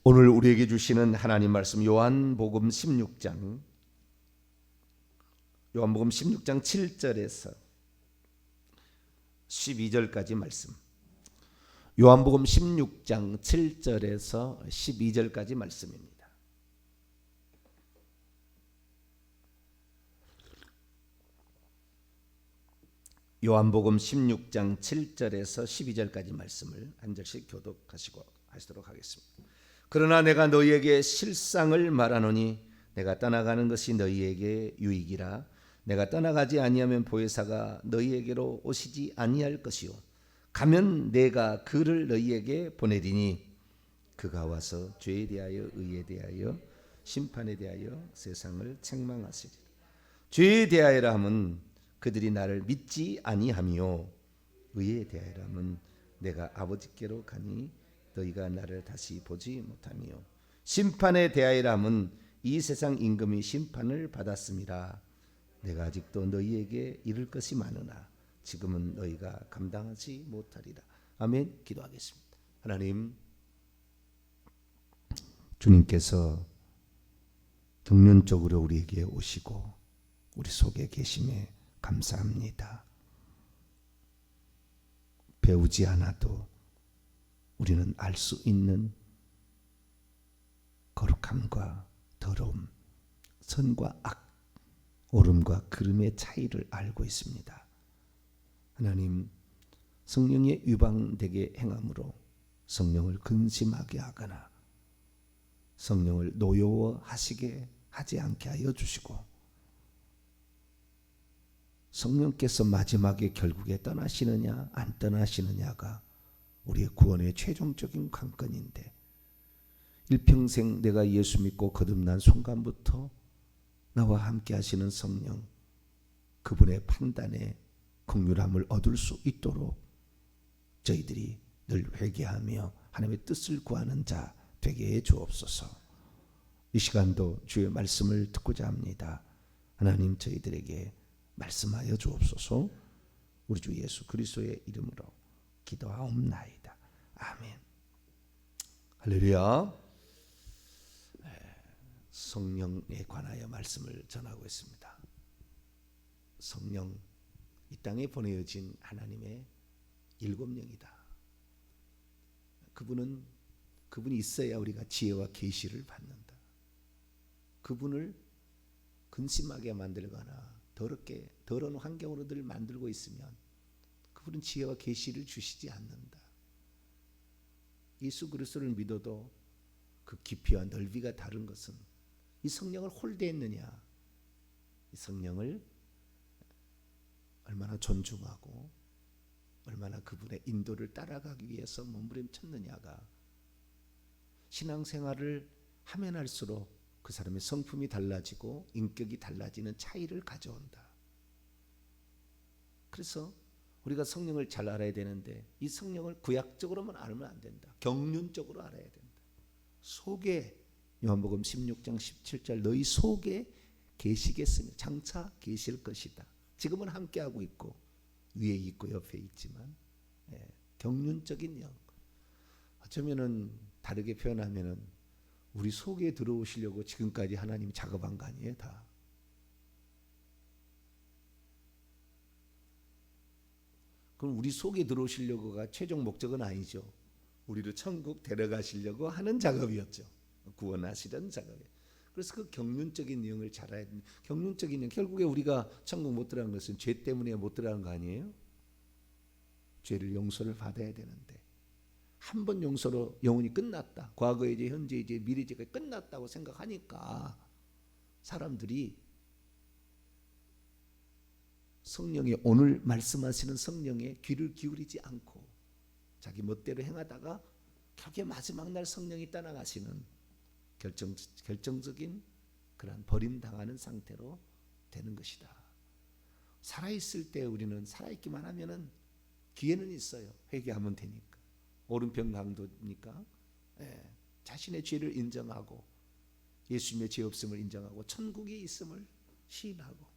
오늘 우리에게 주시는 하나님 말씀 요한복음 16장 7절에서 12절까지 말씀. 요한복음 16장 7절에서 12절까지 말씀입니다. 요한복음 16장 7절에서 12절까지 말씀을 한 절씩 교독하시도록 하겠습니다. 그러나 내가 너희에게 실상을 말하노니 내가 떠나가는 것이 너희에게 유익이라. 내가 떠나가지 아니하면 보혜사가 너희에게로 오시지 아니할 것이요 가면 내가 그를 너희에게 보내리니 그가 와서 죄에 대하여 의에 대하여 심판에 대하여 세상을 책망하시리라. 죄에 대하여라 함은 그들이 나를 믿지 아니하며 의에 대하여라 함은 내가 아버지께로 가니 너희가 나를 다시 보지 못하며 심판에 대하여라 함은 이 세상 임금이 심판을 받았음이라. 내가 아직도 너희에게 이를 것이 많으나 지금은 너희가 감당하지 못하리라. 아멘. 기도하겠습니다. 하나님, 주님께서 경륜적으로 우리에게 오시고 우리 속에 계심에 감사합니다. 배우지 않아도 우리는 알 수 있는 거룩함과 더러움, 선과 악, 옳음과 그름의 차이를 알고 있습니다. 하나님, 성령에 유방되게 행함으로 성령을 근심하게 하거나 성령을 노여워하시게 하지 않게 하여 주시고, 성령께서 마지막에 결국에 떠나시느냐 안 떠나시느냐가 우리의 구원의 최종적인 관건인데, 일평생 내가 예수 믿고 거듭난 순간부터 나와 함께 하시는 성령, 그분의 판단에 긍휼함을 얻을 수 있도록 저희들이 늘 회개하며 하나님의 뜻을 구하는 자 되게 해 주옵소서. 이 시간도 주의 말씀을 듣고자 합니다. 하나님, 저희들에게 말씀하여 주옵소서. 우리 주 예수 그리스도의 이름으로 기도하옵나이다. 아멘. 할렐루야. 성령에 관하여 말씀을 전하고 있습니다. 성령, 이 땅에 보내어진 하나님의 일곱령이다. 그분이 있어야 우리가 지혜와 계시를 받는다. 그분을 근심하게 만들거나 더러운 환경으로 늘 만들고 있으면 그분은 지혜와 계시를 주시지 않는다. 예수 그리스도를 믿어도 그 깊이와 넓이가 다른 것은 이 성령을 홀대했느냐, 이 성령을 얼마나 존중하고 얼마나 그분의 인도를 따라가기 위해서 몸부림쳤느냐가 신앙생활을 하면 할수록 그 사람의 성품이 달라지고 인격이 달라지는 차이를 가져온다. 그래서 우리가 성령을 잘 알아야 되는데, 이 성령을 구약적으로만 알면 안 된다. 경륜적으로 알아야 된다. 속에, 요한복음 16장 17절, 너희 속에 계시겠으며 장차 계실 것이다. 지금은 함께하고 있고 위에 있고 옆에 있지만, 경륜적인 영. 어쩌면은 다르게 표현하면은 우리 속에 들어오시려고 지금까지 하나님이 작업한 거 아니에요, 다. 그럼 우리 속에 들어오시려고가 최종 목적은 아니죠. 우리를 천국 데려가시려고 하는 작업이었죠. 구원하시던 작업이. 그래서 그 경륜적인 내용을 잘 알아야 됩니다. 경륜적인 내용, 결국에 우리가 천국 못 들어간 것은 죄 때문에 못 들어간 거 아니에요? 죄를 용서를 받아야 되는데, 한 번 용서로 영혼이 끝났다, 과거의 죄, 현재의 죄, 미래의 죄가 끝났다고 생각하니까 사람들이 성령의, 오늘 말씀하시는 성령에 귀를 기울이지 않고 자기 멋대로 행하다가 결국에 마지막 날 성령이 떠나가시는 결정적인 그런 버림당하는 상태로 되는 것이다. 살아있을 때 우리는 살아있기만 하면은 기회는 있어요. 회개하면 되니까. 오른편 강도니까 자신의 죄를 인정하고 예수님의 죄 없음을 인정하고 천국이 있음을 시인하고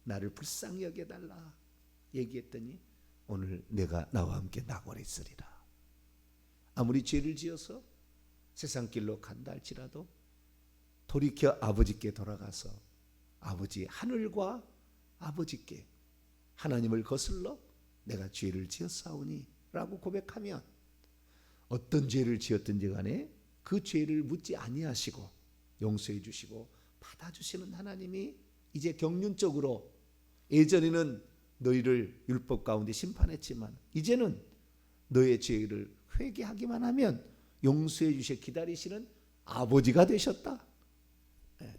나를 불쌍히 여겨달라 얘기했더니 오늘 내가 나와 함께 낙원에 있으리라. 아무리 죄를 지어서 세상 길로 간다 할지라도 돌이켜 아버지께 돌아가서 아버지 하늘과 아버지께 하나님을 거슬러 내가 죄를 지었사오니 라고 고백하면 어떤 죄를 지었든지 간에 그 죄를 묻지 아니하시고 용서해 주시고 받아주시는 하나님이 이제 경륜적으로, 예전에는 너희를 율법 가운데 심판했지만 이제는 너의 죄를 회개하기만 하면 용서해 주셔 기다리시는 아버지가 되셨다.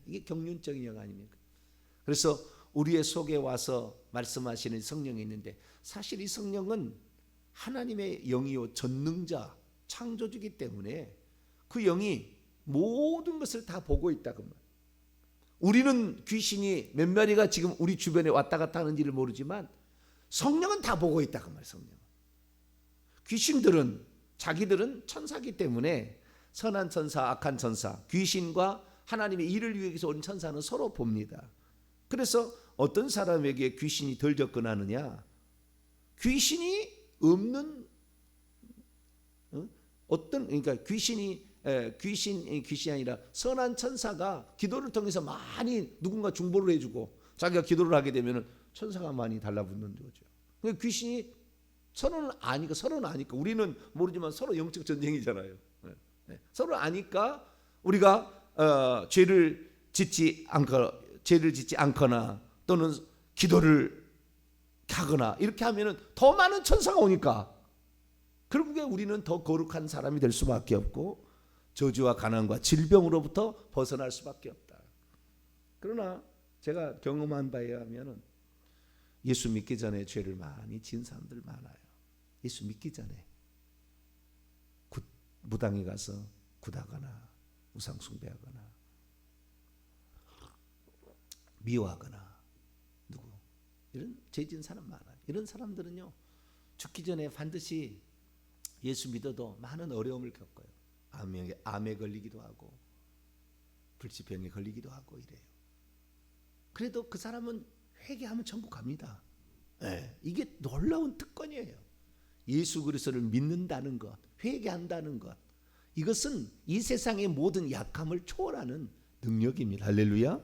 이게 경륜적인 영 아닙니까? 그래서 우리의 속에 와서 말씀하시는 성령이 있는데, 사실 이 성령은 하나님의 영이요 전능자 창조주이기 때문에 그 영이 모든 것을 다 보고 있다 그 말. 우리는 귀신이 몇 마리가 지금 우리 주변에 왔다 갔다 하는지를 모르지만 성령은 다 보고 있다 그 말. 성령. 귀신들은 자기들은 천사기 때문에 선한 천사, 악한 천사, 귀신과 하나님의 일을 위해서 온 천사는 서로 봅니다. 그래서 어떤 사람에게 귀신이 덜 접근하느냐? 귀신이 없는 그러니까 귀신이 아니라 선한 천사가 기도를 통해서 많이 누군가 중보를 해주고 자기가 기도를 하게 되면 천사가 많이 달라붙는 거죠. 그러니까 귀신이 서로는 아니까 우리는 모르지만 서로 영적 전쟁이잖아요. 서로 아니까 우리가 죄를 짓지 않거나 또는 기도를 하거나 이렇게 하면은 더 많은 천사가 오니까 결국에 우리는 더 거룩한 사람이 될 수밖에 없고 저주와 가난과 질병으로부터 벗어날 수밖에 없다. 그러나 제가 경험한 바에 의하면 예수 믿기 전에 죄를 많이 지은 사람들 많아요. 예수 믿기 전에 무당에 가서 굿하거나 우상 숭배하거나 미워하거나 이런 죄 지은 사람 많아요. 이런 사람들은요 죽기 전에 반드시 예수 믿어도 많은 어려움을 겪어요. 암에 걸리기도 하고 불치병에 걸리기도 하고 이래요. 그래도 그 사람은 회개하면 천국 갑니다. 이게 놀라운 특권이에요. 예수 그리스도를 믿는다는 것, 회개한다는 것, 이것은 이 세상의 모든 약함을 초월하는 능력입니다. 할렐루야.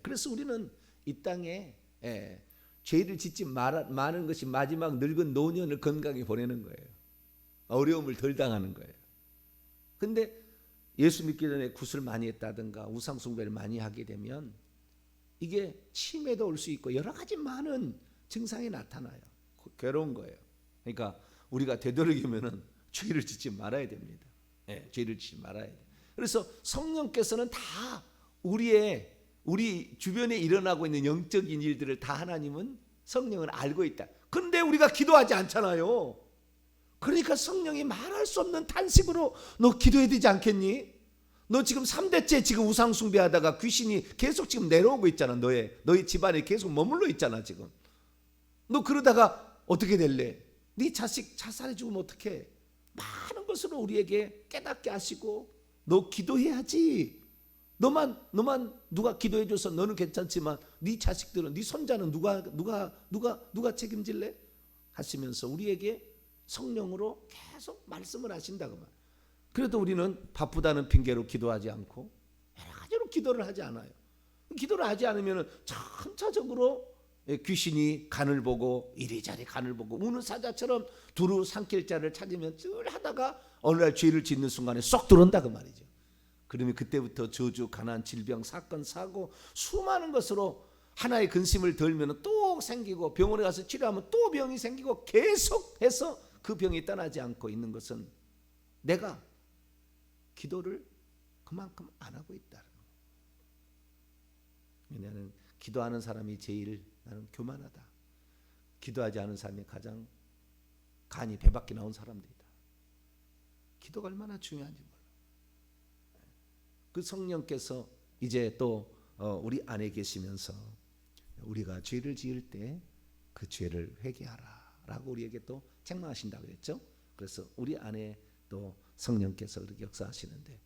그래서 우리는 이 땅에 죄를 짓지 마는 것이 마지막 늙은 노년을 건강히 보내는 거예요. 어려움을 덜 당하는 거예요. 근데 예수 믿기 전에 굿을 많이 했다든가 우상 숭배를 많이 하게 되면 이게 치매도 올 수 있고 여러 가지 많은 증상이 나타나요. 괴로운 거예요. 그러니까 우리가 되도록이면은 죄를 짓지 말아야 됩니다. 죄를 짓지 말아야 돼요. 그래서 성령께서는 다 우리 주변에 일어나고 있는 영적인 일들을 다 하나님은 성령은 알고 있다. 그런데 우리가 기도하지 않잖아요. 그러니까 성령이 말할 수 없는 탄식으로 너 기도해야 되지 않겠니? 너 지금 3대째 지금 우상 숭배하다가 귀신이 계속 지금 내려오고 있잖아. 너희 집안에 계속 머물러 있잖아 지금. 너 그러다가 어떻게 될래? 네 자식 자살해 죽으면 어떡해? 많은 것으로 우리에게 깨닫게 하시고 너 기도해야지. 너만 누가 기도해줘서 너는 괜찮지만 네 자식들은 네 손자는 누가 책임질래? 하시면서 우리에게 성령으로 계속 말씀을 하신다고 말. 그래도 우리는 바쁘다는 핑계로 기도하지 않고 여러 가지로 기도를 하지 않아요. 기도를 하지 않으면 점차적으로 귀신이 간을 보고 이리저리 간을 보고 우는 사자처럼 두루 삼킬 자를 찾으면 늘 하다가 어느 날 죄를 짓는 순간에 쏙 들어온다 그 말이죠. 그러면 그때부터 저주, 가난, 질병, 사건, 사고 수많은 것으로 하나의 근심을 덜면 또 생기고 병원에 가서 치료하면 또 병이 생기고 계속해서 그 병이 떠나지 않고 있는 것은 내가 기도를 그만큼 안 하고 있다는 거예요. 왜냐하면 기도하는 사람이 제일 나는 교만하다. 기도하지 않은 사람이 가장 간이 배 밖에 나온 사람들이다. 기도가 얼마나 중요한지 몰라. 그 성령께서 이제 또 우리 안에 계시면서 우리가 죄를 지을 때 그 죄를 회개하라 라고 우리에게 또 책망하신다고 했죠. 그래서 우리 안에 또 성령께서 그렇게 역사하시는데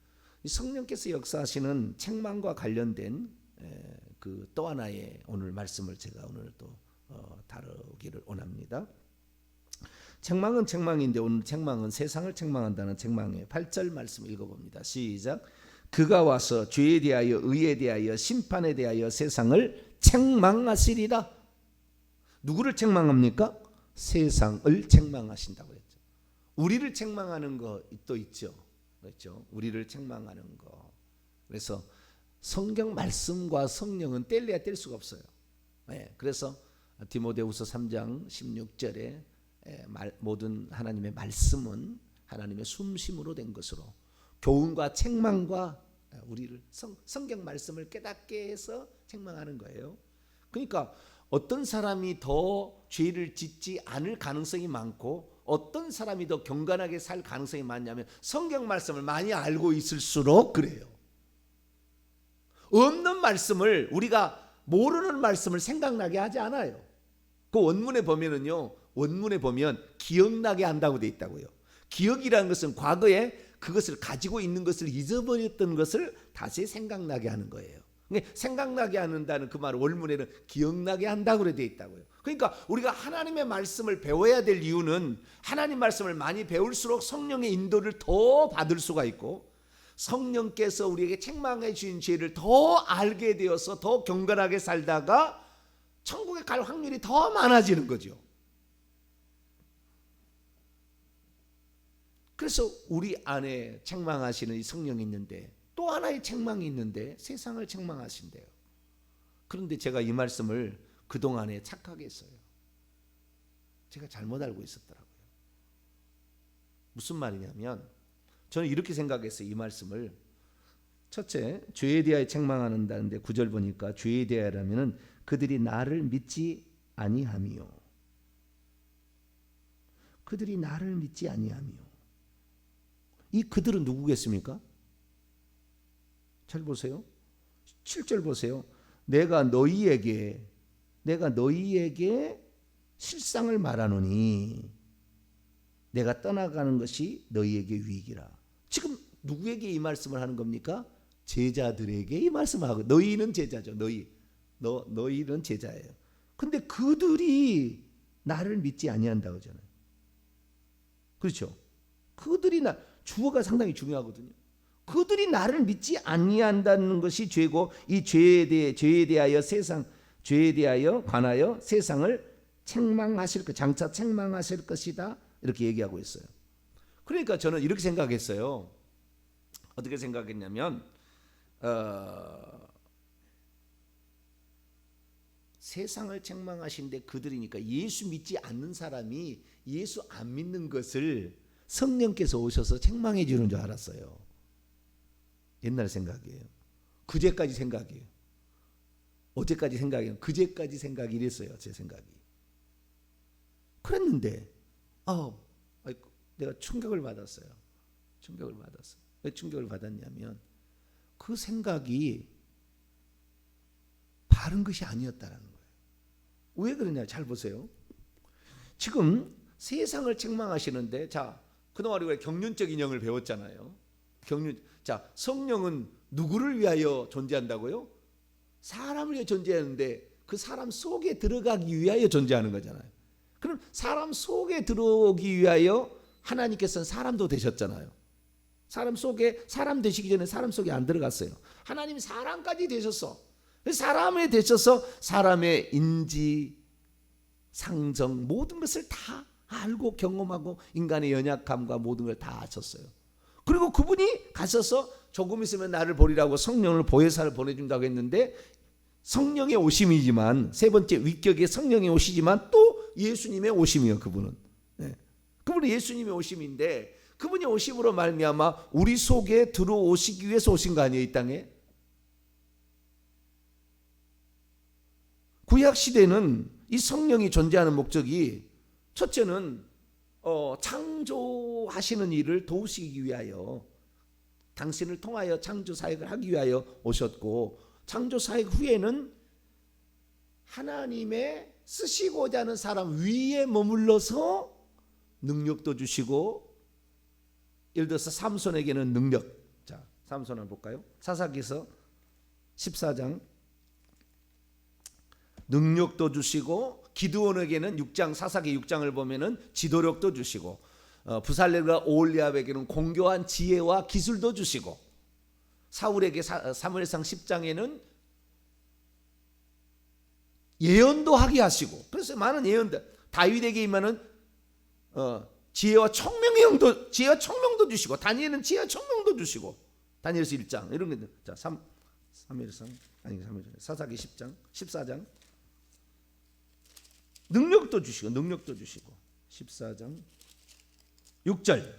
이 성령께서 역사하시는 책망과 관련된 그 또 하나의 오늘 말씀을 제가 오늘 또 다루기를 원합니다. 책망은 책망인데 오늘 책망은 세상을 책망한다는 책망이에요. 8절 말씀 읽어봅니다. 시작. 그가 와서 죄에 대하여 의에 대하여 심판에 대하여 세상을 책망하시리라. 누구를 책망합니까? 세상을 책망하신다고 했죠. 우리를 책망하는 거 또 있죠. 그렇죠? 우리를 책망하는 거. 그래서 성경 말씀과 성령은 뗄래야 뗄 수가 없어요. 네, 그래서 디모데후서 3장 16절에 모든 하나님의 말씀은 하나님의 숨심으로 된 것으로 교훈과 책망과 우리를 성경 말씀을 깨닫게 해서 책망하는 거예요. 그러니까 어떤 사람이 더 죄를 짓지 않을 가능성이 많고 어떤 사람이 더 경건하게 살 가능성이 많냐면 성경 말씀을 많이 알고 있을수록 그래요. 없는 말씀을 우리가 모르는 말씀을 생각나게 하지 않아요. 그 원문에 보면은요. 원문에 보면 기억나게 한다고 돼 있다고요. 기억이라는 것은 과거에 그것을 가지고 있는 것을 잊어버렸던 것을 다시 생각나게 하는 거예요. 생각나게 한다는 그 말은 원문에는 기억나게 한다고 돼 있다고요. 그러니까 우리가 하나님의 말씀을 배워야 될 이유는 하나님 말씀을 많이 배울수록 성령의 인도를 더 받을 수가 있고 성령께서 우리에게 책망해 주신 죄를 더 알게 되어서 더 경건하게 살다가 천국에 갈 확률이 더 많아지는 거죠. 그래서 우리 안에 책망하시는 이 성령이 있는데 또 하나의 책망이 있는데 세상을 책망하신대요. 그런데 제가 이 말씀을 그동안에 착하게 했어요. 제가 잘못 알고 있었더라고요. 무슨 말이냐면 저는 이렇게 생각했어요. 이 말씀을 첫째 죄에 대하여 책망한다는데 9절 보니까 죄에 대하여라면은 그들이 나를 믿지 아니함이요. 그들이 나를 믿지 아니함이요. 이 그들은 누구겠습니까? 잘 보세요. 7절 보세요. 내가 너희에게 실상을 말하노니 내가 떠나가는 것이 너희에게 유익이라. 지금 누구에게 이 말씀을 하는 겁니까? 제자들에게 이 말씀을 하고 너희는 제자죠. 너희는 제자예요. 근데 그들이 나를 믿지 아니한다고 하잖아요. 그렇죠? 그들이 주어가 상당히 중요하거든요. 그들이 나를 믿지 아니한다는 것이 죄고 이 죄에 대하여 관하여 세상을 책망하실 것, 장차 책망하실 것이다. 이렇게 얘기하고 있어요. 그러니까 저는 이렇게 생각했어요. 어떻게 생각했냐면 세상을 책망하신데 그들이니까 예수 믿지 않는 사람이 예수 안 믿는 것을 성령께서 오셔서 책망해 주는 줄 알았어요. 옛날 생각이에요. 그제까지 생각이에요. 어제까지 생각이에요. 그제까지 생각이 이랬어요. 제 생각이. 그랬는데 내가 충격을 받았어요. 왜 충격을 받았냐면 그 생각이 바른 것이 아니었다는 거예요. 왜 그러냐? 잘 보세요. 지금 세상을 책망하시는데 그동안 우리가 경륜적 인형을 배웠잖아요. 성령은 누구를 위하여 존재한다고요? 사람을 위해 존재하는데 그 사람 속에 들어가기 위하여 존재하는 거잖아요. 그럼 사람 속에 들어오기 위하여 하나님께서는 사람도 되셨잖아요. 사람 되시기 전에 사람 속에 안 들어갔어요. 하나님이 사람까지 되셨어. 사람에 되셔서 사람의 인지, 상정 모든 것을 다 알고 경험하고 인간의 연약함과 모든 걸 다 아셨어요. 그리고 그분이 가셔서 조금 있으면 나를 보리라고 성령을 보혜사를 보내준다고 했는데 성령의 오심이지만 세 번째 위격의 성령의 오시지만 또 예수님의 오심이에요. 그분은 예수님의 오심인데 그분이 오심으로 말미암아 우리 속에 들어오시기 위해서 오신 거 아니에요. 이 땅에. 구약 시대는 이 성령이 존재하는 목적이 첫째는 창조하시는 일을 도우시기 위하여 당신을 통하여 창조 사역을 하기 위하여 오셨고 창조 사역 후에는 하나님의 쓰시고자 하는 사람 위에 머물러서 능력도 주시고 예를 들어서 삼손에게는 능력. 삼손 한번 볼까요? 사사기서 14장 능력도 주시고 기드온에게는 6장 사사기 6장을 보면은 지도력도 주시고 부살렐과 오홀리압에게는 공교한 지혜와 기술도 주시고 사울에게 사무엘상 10장에는 예언도 하게 하시고 그래서 많은 예언들 다윗에게 임하는 지혜와 청명도 주시고 다니엘은 지혜와 청명도 주시고 다니엘서 1장 이런 게 자 사무엘상 아니 사사기 10장 14장 능력도 주시고 14장 6절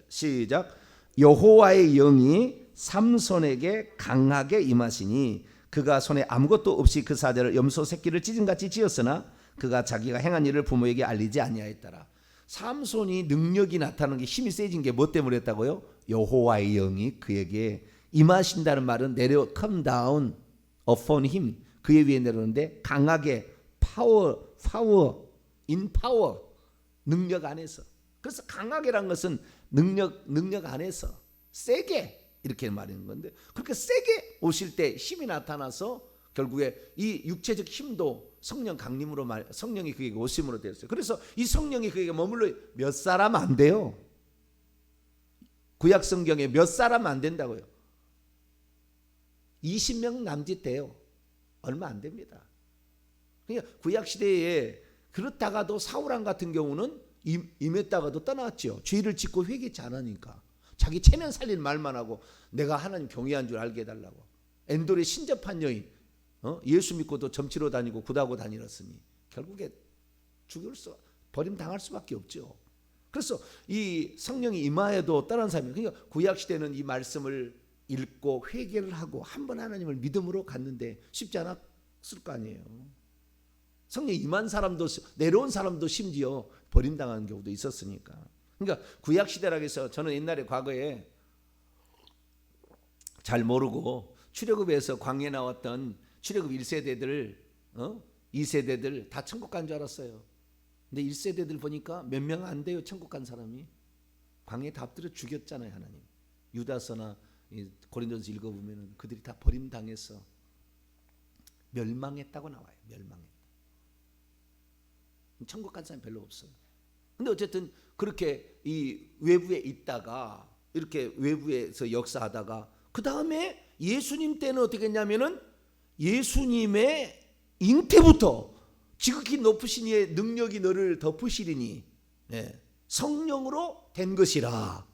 시작 여호와의 영이 삼손에게 강하게 임하시니 그가 손에 아무것도 없이 그 사자를 염소 새끼를 찢은같이 찢었으나 그가 자기가 행한 일을 부모에게 알리지 아니하였더라. 삼손이 능력이 나타나는 게 힘이 세진 게 뭐 때문에 했다고요? 여호와의 영이 그에게 임하신다는 말은 내려 come down upon him 그에 위에 내려오는데 강하게 power 능력 안에서 그래서 강하게란 것은 능력 안에서 세게 이렇게 말하는 건데 그렇게 세게 오실 때 힘이 나타나서 결국에 이 육체적 힘도 성령 강림으로 성령이 그에게 오심으로 되었어요. 그래서 이 성령이 그에게 머물러 몇 사람 안 돼요. 구약 성경에 몇 사람 안 된다고요. 20명 남짓 돼요. 얼마 안 됩니다. 그러니까 구약 시대에 그렇다가도 사울왕 같은 경우는 임했다가도 떠났죠. 죄를 짓고 회개치 않으니까 자기 체면 살릴 말만 하고 내가 하나님 경외한 줄 알게 해달라고. 엔돌의 신접한 여인 예수 믿고도 점치러 다니고 굿하고 다니렀으니 결국에 버림당할 수밖에 없죠. 그래서 이 성령이 임하에도 떠난 사람이 그러니까 구약 시대는 이 말씀을 읽고 회개를 하고 한번 하나님을 믿음으로 갔는데 쉽지 않았을 거 아니에요. 성령 임한 사람도 내려온 사람도 심지어 버림당하는 경우도 있었으니까. 그러니까 구약 시대라고 해서 저는 옛날에 과거에 잘 모르고 출애굽에서 광야에 나왔던 출애굽 1세대들 2세대들 다 천국 간 줄 알았어요. 근데 1세대들 보니까 몇 명 안 돼요. 천국 간 사람이. 광야에 다 엎드려 죽였잖아요. 하나님. 유다서나 고린도서 읽어보면 그들이 다 버림당해서 멸망했다고 나와요. 멸망했다. 천국 간 사람이 별로 없어요. 근데 어쨌든 그렇게 이 외부에 있다가 이렇게 외부에서 역사하다가 그 다음에 예수님 때는 어떻게 했냐면은 예수님의 잉태부터 지극히 높으신 이의 능력이 너를 덮으시리니 성령으로 된 것이라.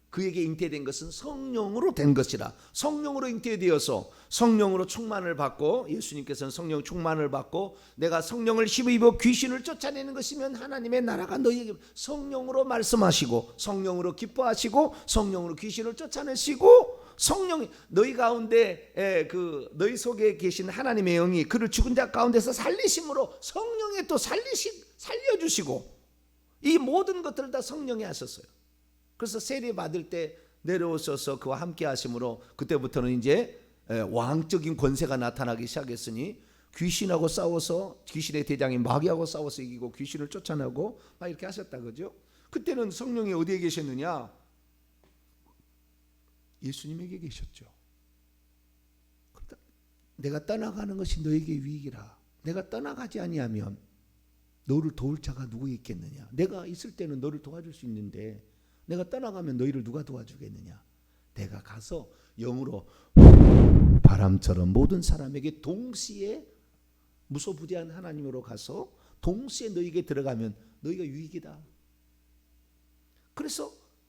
그에게 잉태된 것은 성령으로 된 것이라. 성령으로 잉태되어서 성령으로 충만을 받고 예수님께서는 성령 충만을 받고 내가 성령을 힘입어 귀신을 쫓아내는 것이면 하나님의 나라가 너희에게 성령으로 말씀하시고 성령으로 기뻐하시고 성령으로 귀신을 쫓아내시고 성령이 너희 가운데 너희 속에 계신 하나님의 영이 그를 죽은 자 가운데서 살리심으로 성령에 또 살려주시고 이 모든 것들을 다 성령이 하셨어요. 그래서 세례 받을 때 내려오셔서 그와 함께 하심으로 그때부터는 이제 왕적인 권세가 나타나기 시작했으니 귀신하고 싸워서 귀신의 대장인 마귀하고 싸워서 이기고 귀신을 쫓아내고 막 이렇게 하셨다 그죠? 그때는 성령이 어디에 계셨느냐? 예수님에게 계셨죠. 내가 떠나가는 것이 너에게 유익이라. 내가 떠나가지 아니하면 너를 도울 자가 누구 있겠느냐? 내가 있을 때는 너를 도와줄 수 있는데 내가 떠나가면 너희를 누가 도와주겠느냐? 내가 가서 영으로 바람처럼 모든 사람에게 동시에 무소부지한 하나님으로 가서 동시에 너희에게 들어가면 너희가 유익이다.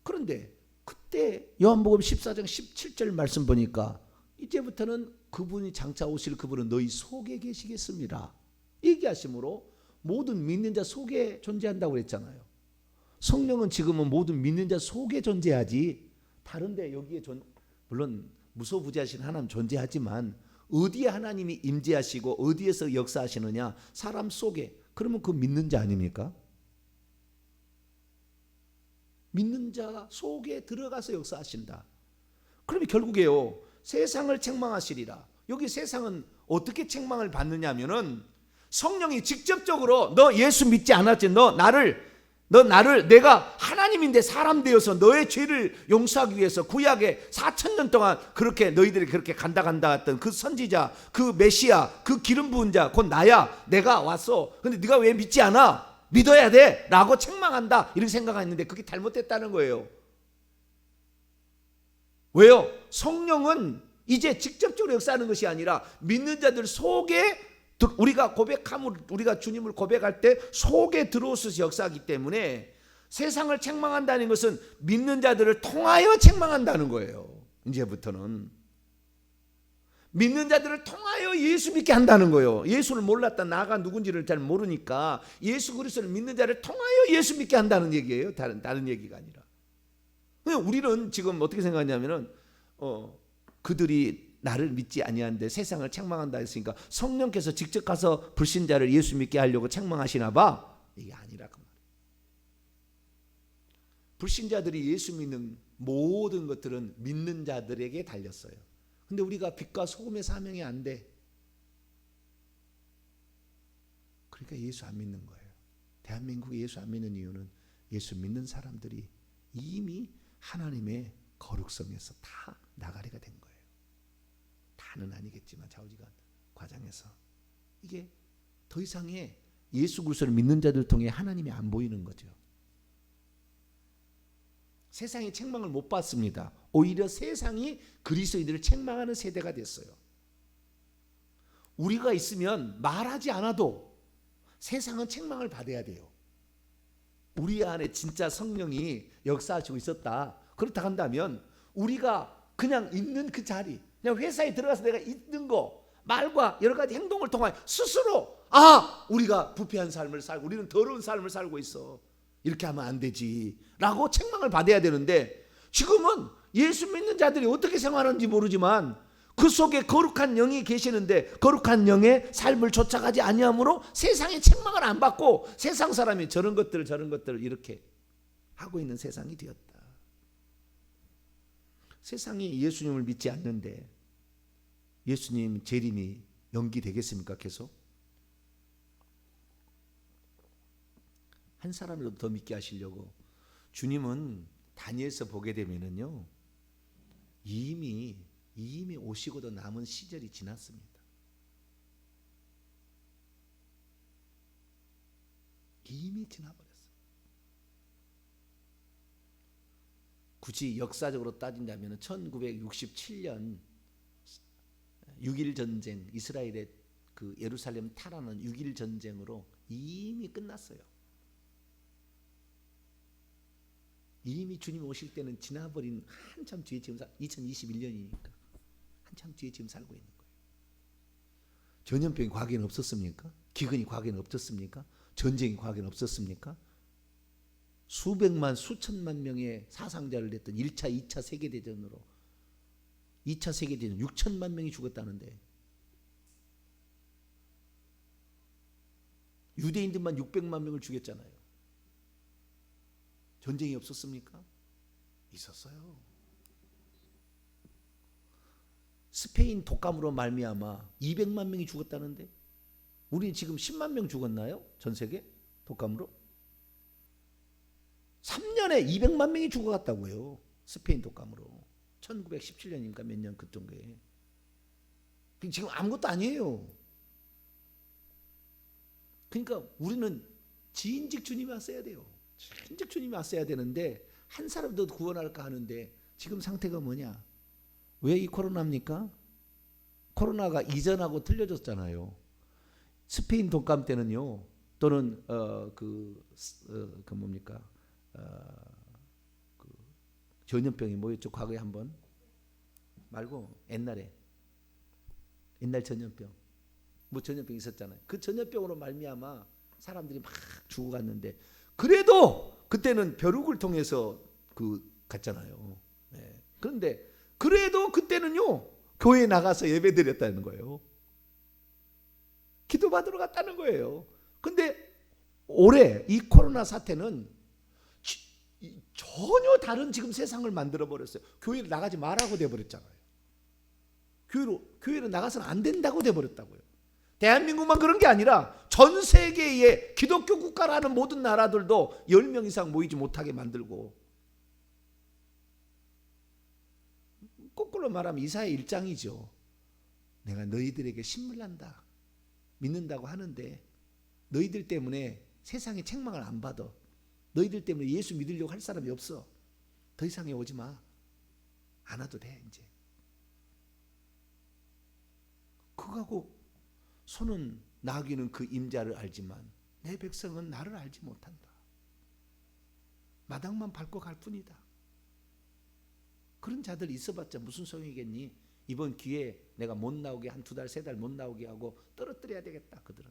그런데 그때 요한복음 14장 17절 말씀 보니까 이제부터는 그분이 장차 오실 그분은 너희 속에 계시겠습니다. 얘기하심으로 모든 믿는 자 속에 존재한다고 그랬잖아요. 성령은 지금은 모든 믿는 자 속에 존재하지 다른데 여기에 물론 무소부지하신 하나님 존재하지만 어디에 하나님이 임재하시고 어디에서 역사하시느냐? 사람 속에. 그러면 그 믿는 자 아닙니까? 믿는 자 속에 들어가서 역사하신다. 그러면 결국에요 세상을 책망하시리라. 여기 세상은 어떻게 책망을 받느냐 하면은 성령이 직접적으로 너 예수 믿지 않았지? 너 나를 내가 하나님인데 사람 되어서 너의 죄를 용서하기 위해서 구약에 4,000년 동안 그렇게 너희들이 그렇게 간다 했던 그 선지자, 그 메시아, 그 기름 부은 자 곧 나야. 내가 왔어. 근데 네가 왜 믿지 않아? 믿어야 돼 라고 책망한다 이렇게 생각했는데 그게 잘못됐다는 거예요. 왜요? 성령은 이제 직접적으로 역사하는 것이 아니라 믿는 자들 속에 우리가 우리가 주님을 고백할 때 속에 들어오셔서 역사하기 때문에 세상을 책망한다는 것은 믿는 자들을 통하여 책망한다는 거예요. 이제부터는 믿는 자들을 통하여 예수 믿게 한다는 거예요. 예수를 몰랐다 나가 누군지를 잘 모르니까 예수 그리스도를 믿는 자를 통하여 예수 믿게 한다는 얘기예요. 다른 얘기가 아니라. 우리는 지금 어떻게 생각하냐면은 그들이 나를 믿지 아니하는데 세상을 책망한다 했으니까 성령께서 직접 가서 불신자를 예수 믿게 하려고 책망하시나 봐. 이게 아니라 그 말이에요. 불신자들이 예수 믿는 모든 것들은 믿는 자들에게 달렸어요. 근데 우리가 빛과 소금의 사명이 안 돼. 그러니까 예수 안 믿는 거예요. 대한민국이 예수 안 믿는 이유는 예수 믿는 사람들이 이미 하나님의 거룩성에서 다 나가리가 된 거예요. 다는 아니겠지만 좌우지간 과정에서 이게 더 이상의 예수 그리스도를 믿는 자들 통해 하나님이 안 보이는 거죠. 세상이 책망을 못 받습니다. 오히려 세상이 그리스도인들을 책망하는 세대가 됐어요. 우리가 있으면 말하지 않아도 세상은 책망을 받아야 돼요. 우리 안에 진짜 성령이 역사하시고 있었다. 그렇다 한다면 우리가 그냥 있는 그 자리, 그냥 회사에 들어가서 내가 있는 거, 말과 여러 가지 행동을 통하여 스스로 우리가 부패한 삶을 살고 우리는 더러운 삶을 살고 있어. 이렇게 하면 안 되지 라고 책망을 받아야 되는데 지금은 예수 믿는 자들이 어떻게 생활하는지 모르지만 그 속에 거룩한 영이 계시는데 거룩한 영의 삶을 쫓아가지 아니함으로 세상의 책망을 안 받고 세상 사람이 저런 것들을 이렇게 하고 있는 세상이 되었다. 세상이 예수님을 믿지 않는데 예수님 재림이 연기되겠습니까? 계속? 한 사람이라도 더 믿게 하시려고 주님은 다니엘서 보게 되면은요 이미 오시고도 남은 시절이 지났습니다. 이미 지나버렸어요. 굳이 역사적으로 따진다면 1967년 6.1 전쟁, 이스라엘의 그 예루살렘 탈환은 6.1 전쟁으로 이미 끝났어요. 이미 주님 오실 때는 지나버린 한참 뒤에 지금 2021년이니까 한참 뒤에 지금 살고 있는 거예요. 전염병이 과거에는 없었습니까? 기근이 과거에는 없었습니까? 전쟁이 과거에는 없었습니까? 수백만 수천만 명의 사상자를 냈던 1차 2차 세계대전으로 2차 세계대전 6천만 명이 죽었다는데 유대인들만 600만 명을 죽였잖아요. 전쟁이 없었습니까? 있었어요. 스페인 독감으로 말미암아 200만 명이 죽었다는데 우리 지금 10만 명 죽었나요? 전 세계 독감으로? 3년에 200만 명이 죽어갔다고요. 스페인 독감으로. 1917년이니까 몇 년 그정도에. 지금 아무것도 아니에요. 그러니까 우리는 진즉 주님이 왔어야 돼요. 진즉 주님이 왔어야 되는데 한 사람도 구원할까 하는데 지금 상태가 뭐냐? 왜 이 코로나입니까? 코로나가 이전하고 틀려졌잖아요. 스페인 독감 때는요. 또는 그 뭡니까? 그 전염병이 뭐였죠? 과거에 한번 말고 옛날 전염병 뭐 전염병이 있었잖아요. 그 전염병으로 말미암아 사람들이 막 죽어갔는데 그래도 그때는 벼룩을 통해서 갔잖아요. 네. 그런데 그래도 그때는요 교회에 나가서 예배드렸다는 거예요. 기도받으러 갔다는 거예요. 근데 올해 이 코로나 사태는 전혀 다른 지금 세상을 만들어 버렸어요. 교회를 나가지 말라고 돼 버렸잖아요. 교회로 나가서는 안 된다고 돼 버렸다고요. 대한민국만 그런 게 아니라 전 세계의 기독교 국가라는 모든 나라들도 10명 이상 모이지 못하게 만들고, 거꾸로 말하면 이사야 1장이죠. 내가 너희들에게 신물난다, 믿는다고 하는데 너희들 때문에 세상에 책망을 안 받아. 너희들 때문에 예수 믿으려고 할 사람이 없어. 더 이상에 오지 마. 안 와도 돼. 이제 그거하고 손은 나귀는 그 임자를 알지만 내 백성은 나를 알지 못한다. 마당만 밟고 갈 뿐이다. 그런 자들 있어봤자 무슨 소용이겠니? 이번 기회에 내가 못 나오게 한 2달 3달 못 나오게 하고 떨어뜨려야 되겠다. 그들은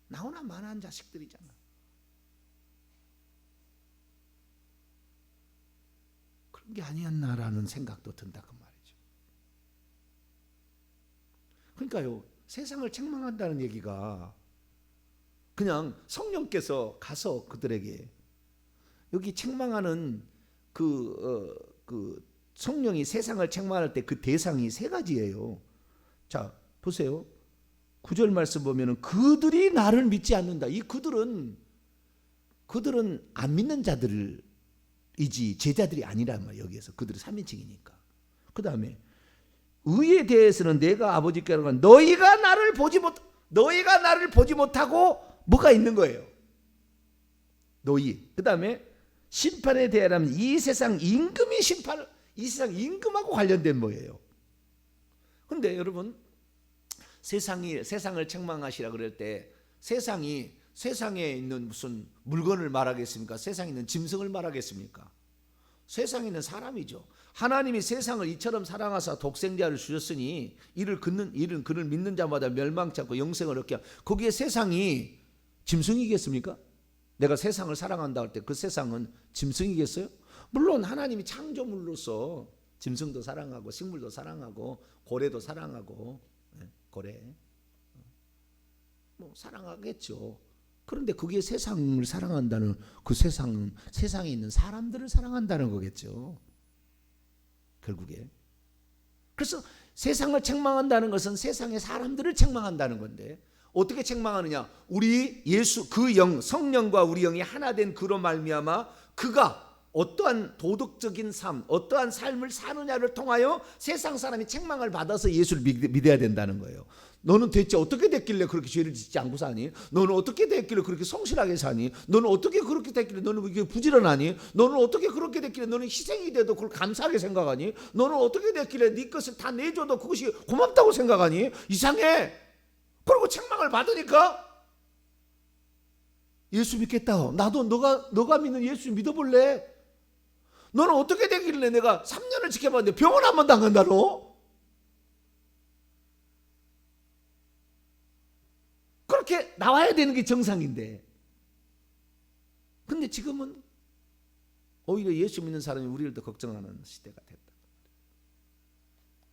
나오나 마나한 자식들이잖아. 그런 게 아니었나라는 생각도 든다 그 말이죠. 그러니까요, 세상을 책망한다는 얘기가 그냥 성령께서 가서 그들에게, 여기 책망하는 그 성령이 세상을 책망할 때 그 대상이 3가지예요. 자, 보세요. 9절 말씀 보면은 그들이 나를 믿지 않는다. 이 그들은 안 믿는 자들이지 제자들이 아니란 말이에요. 여기에서 그들은 3인칭이니까. 그 다음에 의에 대해서는 내가 아버지께로 간 너희가 나를 보지 못하고 뭐가 있는 거예요. 너희. 그 다음에 심판에 대하여는 이 세상 임금하고 관련된 뭐예요. 그런데 여러분, 세상을 책망하시라 그럴 때 세상에 있는 무슨 물건을 말하겠습니까? 세상에 있는 짐승을 말하겠습니까? 세상에 있는 사람이죠. 하나님이 세상을 이처럼 사랑하사 독생자를 주셨으니 이를 그를 믿는 자마다 멸망치 않고 영생을 얻게 하라. 거기에 세상이 짐승이겠습니까? 내가 세상을 사랑한다 할 때 그 세상은 짐승이겠어요? 물론 하나님이 창조물로서 짐승도 사랑하고 식물도 사랑하고 고래도 사랑하고, 고래 뭐 사랑하겠죠. 그런데 그게 세상을 사랑한다는, 그 세상은 세상에 있는 사람들을 사랑한다는 거겠죠, 결국에. 그래서 세상을 책망한다는 것은 세상의 사람들을 책망한다는 건데, 어떻게 책망하느냐? 우리 예수 그 영, 성령과 우리 영이 하나 된 그로 말미암아 그가 어떠한 도덕적인 삶, 어떠한 삶을 사느냐를 통하여 세상 사람이 책망을 받아서 예수를 믿어야 된다는 거예요. 너는 대체 어떻게 됐길래 그렇게 죄를 짓지 않고 사니? 너는 어떻게 됐길래 그렇게 성실하게 사니? 너는 어떻게 그렇게 됐길래 너는 이렇게 부지런하니? 너는 어떻게 그렇게 됐길래 너는 희생이 돼도 그걸 감사하게 생각하니? 너는 어떻게 됐길래 네 것을 다 내줘도 그것이 고맙다고 생각하니? 이상해. 그리고 책망을 받으니까 예수 믿겠다. 나도 너가 믿는 예수 믿어볼래? 너는 어떻게 되길래 내가 3년을 지켜봤는데 병원 한 번도 안 간다노? 그렇게 나와야 되는 게 정상인데. 근데 지금은 오히려 예수 믿는 사람이 우리를 더 걱정하는 시대가 됐다.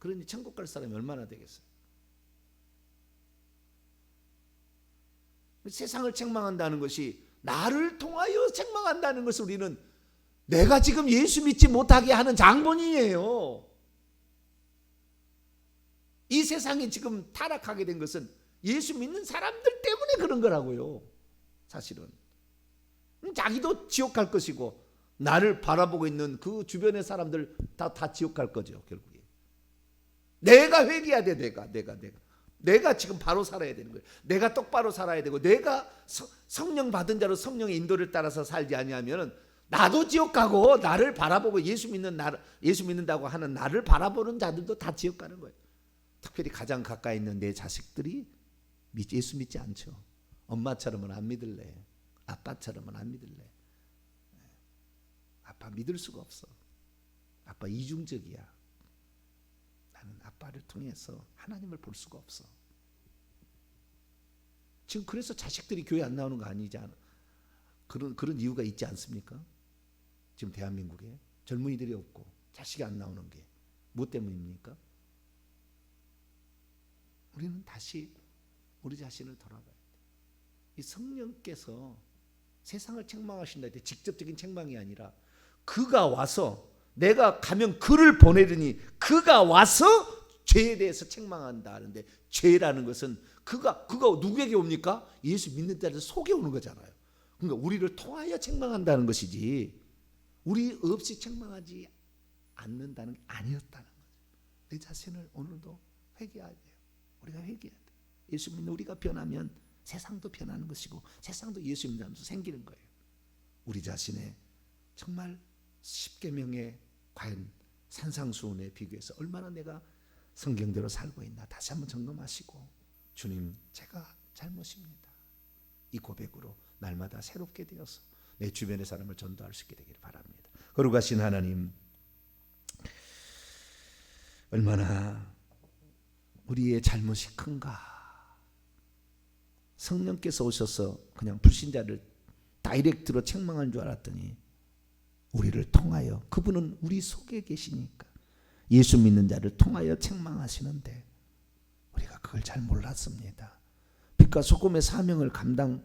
그러니 천국 갈 사람이 얼마나 되겠어요? 세상을 책망한다는 것이, 나를 통하여 책망한다는 것을 우리는 내가 지금 예수 믿지 못하게 하는 장본인이에요. 이 세상이 지금 타락하게 된 것은 예수 믿는 사람들 때문에 그런 거라고요. 사실은 자기도 지옥 갈 것이고 나를 바라보고 있는 그 주변의 사람들 다 지옥 갈 거죠, 결국에. 내가 회개해야 돼. 내가 지금 바로 살아야 되는 거예요. 내가 똑바로 살아야 되고, 내가 성령 받은 자로 성령의 인도를 따라서 살지 아니하면 나도 지옥 가고, 나를 바라보고 예수 믿는다고 하는 나를 바라보는 자들도 다 지옥 가는 거예요. 특별히 가장 가까이 있는 내 자식들이 예수 믿지 않죠. 엄마처럼은 안 믿을래. 아빠처럼은 안 믿을래. 아빠 믿을 수가 없어. 아빠 이중적이야. 나는 아빠를 통해서 하나님을 볼 수가 없어. 지금 그래서 자식들이 교회 안 나오는 거 아니지 않아? 그런 이유가 있지 않습니까? 지금 대한민국에 젊은이들이 없고 자식이 안 나오는 게 뭐 때문입니까? 우리는 다시 우리 자신을 돌아봐야 돼. 이 성령께서 세상을 책망하신다 할 때 직접적인 책망이 아니라 그가 와서, 내가 가면 그를 보내더니 그가 와서 죄에 대해서 책망한다 하는데 죄라는 것은 그가 누구에게 옵니까? 예수 믿는 자들 속에 오는 거잖아요. 그러니까 우리를 통하여 책망한다는 것이지 우리 없이 책망하지 않는다는 게 아니었다는 거죠. 내 자신을 오늘도 회개해야 돼요. 우리가 회개해야 돼요. 예수 믿는 우리가 변하면 세상도 변하는 것이고 세상도 예수 믿는 사람도 생기는 거예요. 우리 자신의 정말 10계명에 과연 산상수훈에 비교해서 얼마나 내가 성경대로 살고 있나 다시 한번 점검하시고 주님 제가 잘못입니다. 이 고백으로 날마다 새롭게 되어서 내 주변의 사람을 전도할 수 있게 되기를 바랍니다. 거룩하신 하나님, 얼마나 우리의 잘못이 큰가. 성령께서 오셔서 그냥 불신자를 다이렉트로 책망한 줄 알았더니 우리를 통하여 그분은 우리 속에 계시니까 예수 믿는 자를 통하여 책망하시는데 우리가 그걸 잘 몰랐습니다. 빛과 소금의 사명을 감당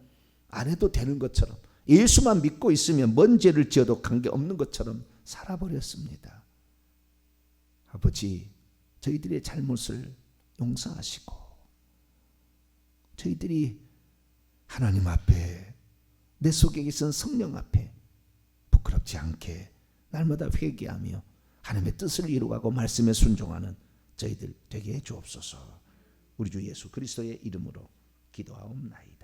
안 해도 되는 것처럼 예수만 믿고 있으면 뭔 죄를 지어도 관계없는 것처럼 살아버렸습니다. 아버지, 저희들의 잘못을 용서하시고 저희들이 하나님 앞에 내 속에 계신 성령 앞에 부끄럽지 않게 날마다 회개하며 하나님의 뜻을 이루어가고 말씀에 순종하는 저희들 되게 해 주옵소서. 우리 주 예수 그리스도의 이름으로 기도하옵나이다.